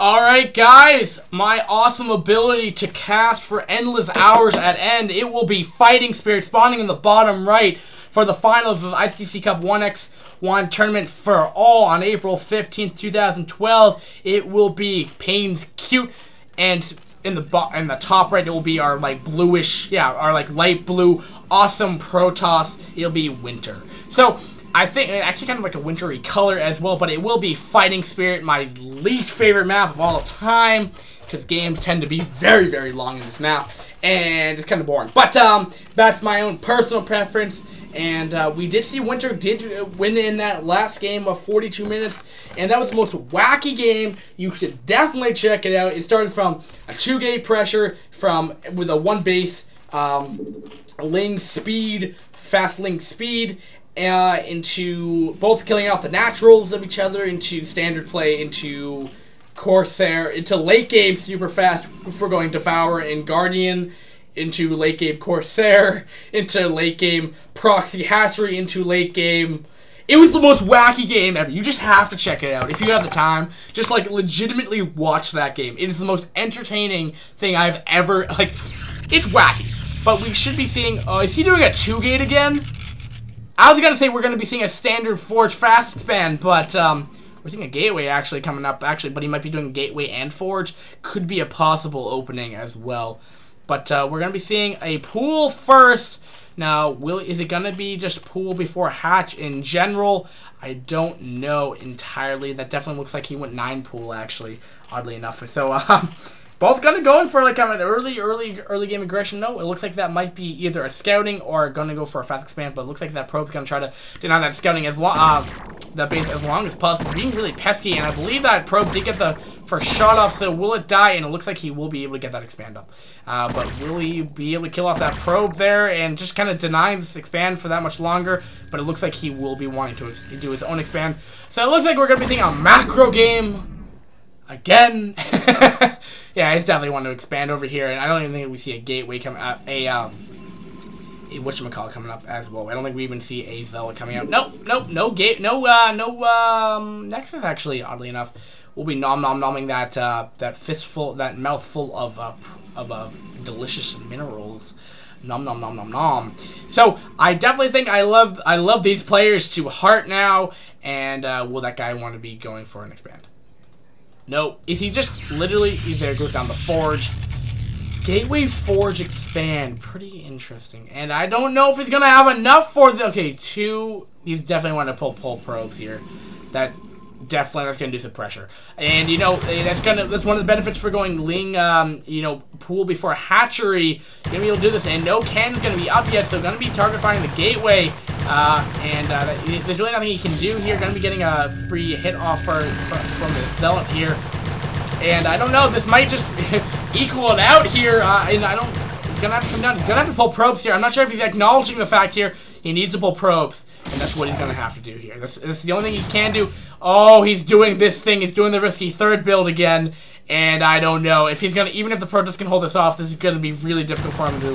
Alright guys, my awesome ability to cast for endless hours at end, it will be Fighting Spirit spawning in the bottom right for the finals of iCCup 1x1 tournament for all on April 15th, 2012. It will be PaiN's Cute, and in the top right it will be our like bluish, our like light blue awesome Protoss. It'll be Winter. So I think actually kind of like a wintry color as well, but it will be Fighting Spirit, my least favorite map of all time, because games tend to be very, very long in this map, and it's kind of boring. But that's my own personal preference, and we did see Winter did win in that last game of 42 minutes, and that was the most wacky game. You should definitely check it out. It started from a 2-gate pressure with a 1 base Ling speed, fast Ling speed, into both killing off the naturals of each other, into standard play, into Corsair, into late game super fast for going Devour and Guardian, into late game Corsair, into late game Proxy Hatchery, into late game. It was the most wacky game ever. You just have to check it out if you have the time. Just like legitimately watch that game. It is the most entertaining thing I've ever It's wacky, but we should be seeing. Is he doing a 2-gate again? I was going to say we're going to be seeing a standard Forge fast expand, but we're seeing a Gateway actually coming up, but he might be doing Gateway and Forge. Could be a possible opening as well. But we're going to be seeing a pool first. Now, is it going to be just pool before hatch in general? I don't know entirely. That definitely looks like he went 9 pool, actually, oddly enough. So, both gonna go in for like an early game aggression. No, it looks like that might be either a scouting or gonna go for a fast expand. But it looks like that probe's gonna try to deny that scouting that base as long as possible, being really pesky. And I believe that probe did get the first shot off. So will it die? And it looks like he will be able to get that expand up. But will he be able to kill off that probe there and just kind of deny this expand for that much longer? But it looks like he will be wanting to do his own expand. So it looks like we're gonna be seeing a macro game again. Yeah, he's definitely wanting to expand over here, and I don't even think we see a gateway coming up, whatchamacallit coming up as well. I don't think we even see a Zealot coming out. Nope, no gate, no Nexus actually. Oddly enough, we'll be nomming that fistful, that mouthful of delicious minerals. Nom. So I definitely think I love these players to heart now, and will that guy want to be going for an expand? No, is he just literally, there goes down the Forge. Gateway Forge expand, pretty interesting. And I don't know if he's going to have enough for the, okay, 2, he's definitely wanting to pull probes here. That's going to do some pressure. And, you know, that's one of the benefits for going Ling, pool before hatchery. You're going to be able to do this, and no cannon's going to be up yet, so going to be target firing the gateway. There's really nothing he can do here. Going to be getting a free hit off from the Zealot here. And I don't know, this might just equal it out here. And he's going to have to come down. He's going to have to pull probes here. I'm not sure if he's acknowledging the fact here he needs to pull probes. And that's what he's going to have to do here. That's the only thing he can do. Oh, he's doing this thing. He's doing the risky third build again. And I don't know if he's going to, even if the Protoss can hold this off, this is going to be really difficult for him to do.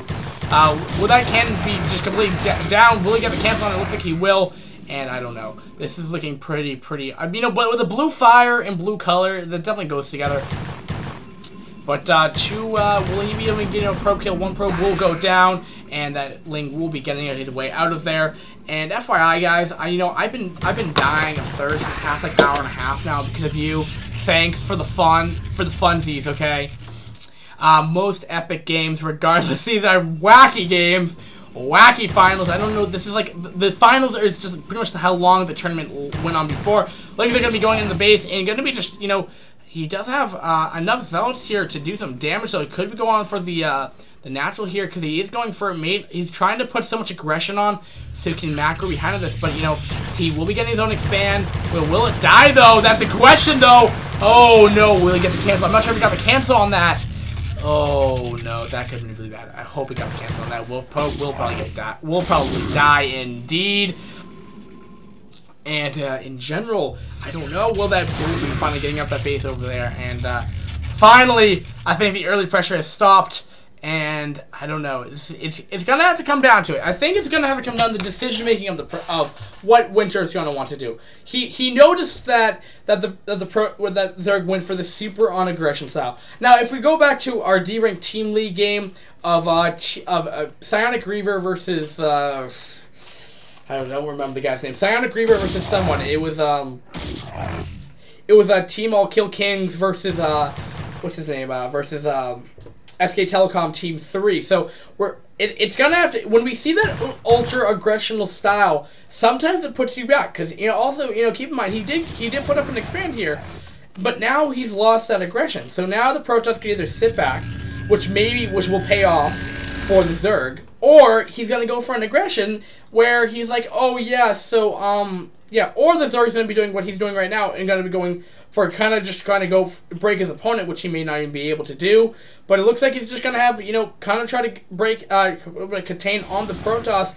Will that cannon be just completely down? Will he get the cancel on it? It looks like he will. And I don't know. This is looking pretty, but with the blue fire and blue color, that definitely goes together. But will he be able to get a probe kill? 1 probe will go down, and that Ling will be getting his way out of there. And FYI, guys, I've been dying of thirst for the past like hour and a half now because of you. Thanks for the funsies, okay? Most epic games, regardless. These are wacky games, wacky finals. I don't know. This is like the finals are just pretty much how long the tournament went on before. Like they're gonna be going in the base and gonna be just he does have enough Zealots here to do some damage, so he could be going on for the natural here because he is going for a mate. He's trying to put so much aggression on so he can macro behind this, but he will be getting his own expand. Will it die though? That's the question though. Oh no, will he get the cancel? I'm not sure if he got the cancel on that. Oh no, that could be really bad. I hope he got the cancel on that. We'll probably get that. We'll probably die indeed. And in general, I don't know. Will that Blue be finally getting up that base over there? And finally, I think the early pressure has stopped. And I don't know. It's gonna have to come down to it. I think it's gonna have to come down to the decision making of what Winter is gonna want to do. He noticed that Zerg went for the super on aggression style. Now, if we go back to our D-Rank Team League game of Psionic Reaver versus I don't remember the guy's name. Psionic Reaver versus someone. It was a Team All Kill Kings versus what's his name? Versus SK Telecom Team 3. So it's gonna have to, when we see that ultra aggressional style, sometimes it puts you back, because also keep in mind he did put up an expand here, but now he's lost that aggression. So now the Protoss can either sit back, which will pay off for the Zerg, or he's gonna go for an aggression where he's like, oh yeah, so yeah, or the Zerg's gonna be doing what he's doing right now and gonna be going for kind of go break his opponent, which he may not even be able to do. But it looks like he's just gonna have kind of try to break contain on the Protoss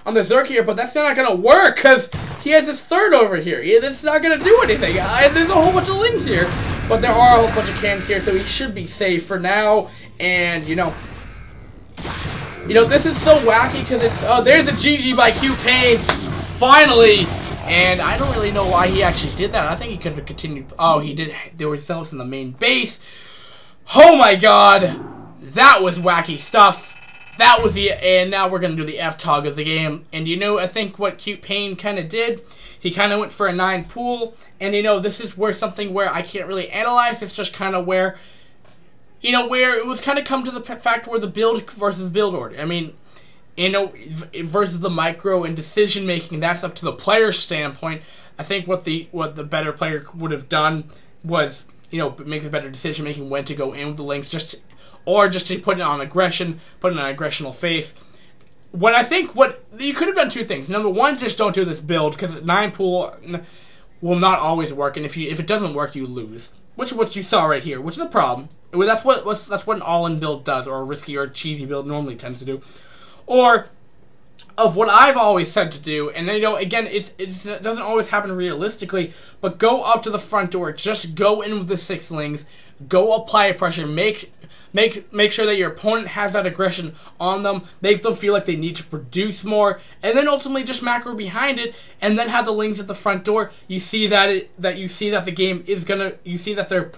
on the Zerg here, but that's not gonna work because he has his third over here. That's not gonna do anything. There's a whole bunch of links here, but there are a whole bunch of cannons here, so he should be safe for now. And this is so wacky because it's there's a GG by PaiN finally. And I don't really know why he actually did that. I think he could have continued. Oh, he did. There were cells in the main base. Oh my god. That was wacky stuff. That was and now we're going to do the F-Tog of the game. And I think what PaiN kind of did, he kind of went for a 9 pool. And this is where something where I can't really analyze. It's just kind of where, where it was kind of come to the fact where the build versus build order. I mean, versus the micro and decision making, that's up to the player's standpoint. I think what the better player would have done was make a better decision making when to go in with the links, or just to put it on aggression, put it on an aggressional face. What you could have done 2 things. Number 1, just don't do this build, because 9 pool will not always work, and if it doesn't work, you lose. Which is what you saw right here, which is the problem. That's what an all-in build does, or a risky or cheesy build normally tends to do. Or of what I've always said to do, and again, it doesn't always happen realistically, but go up to the front door, just go in with the 6 lings, go apply pressure, make sure that your opponent has that aggression on them, make them feel like they need to produce more, and then ultimately just macro behind it, and then have the lings at the front door. You see that the game is gonna, you see that they're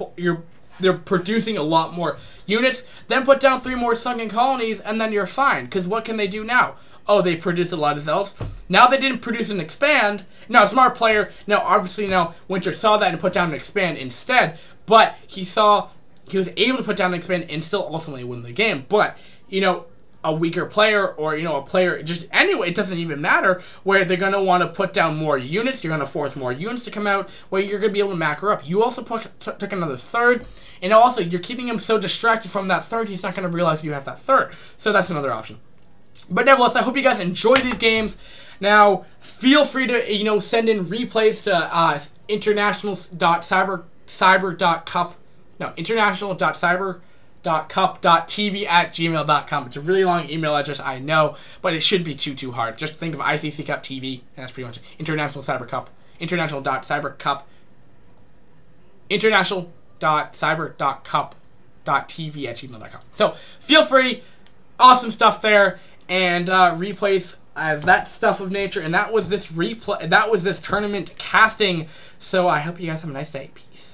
producing a lot more units, then put down 3 more sunken colonies, and then you're fine. Because what can they do now? Oh, they produced a lot of cells. Now they didn't produce an expand. Now, a smart player, obviously Winter saw that and put down an expand instead, but he was able to put down an expand and still ultimately win the game. But, a weaker player, or a player just anyway, it doesn't even matter, where they're going to want to put down more units, you're going to force more units to come out, where you're going to be able to macro up. You also took another third, and also you're keeping him so distracted from that third, he's not going to realize you have that third. So that's another option. But nevertheless, I hope you guys enjoy these games. Now, feel free to send in replays to international.cyber.cup.tv@gmail.com. It's a really long email address, I know, but it shouldn't be too hard. Just think of iCCup TV, and that's pretty much it. International Cyber Cup. international.cyber.cup.tv@gmail.com. So feel free. Awesome stuff there, and replays that stuff of nature, and that was this tournament casting. So I hope you guys have a nice day. Peace.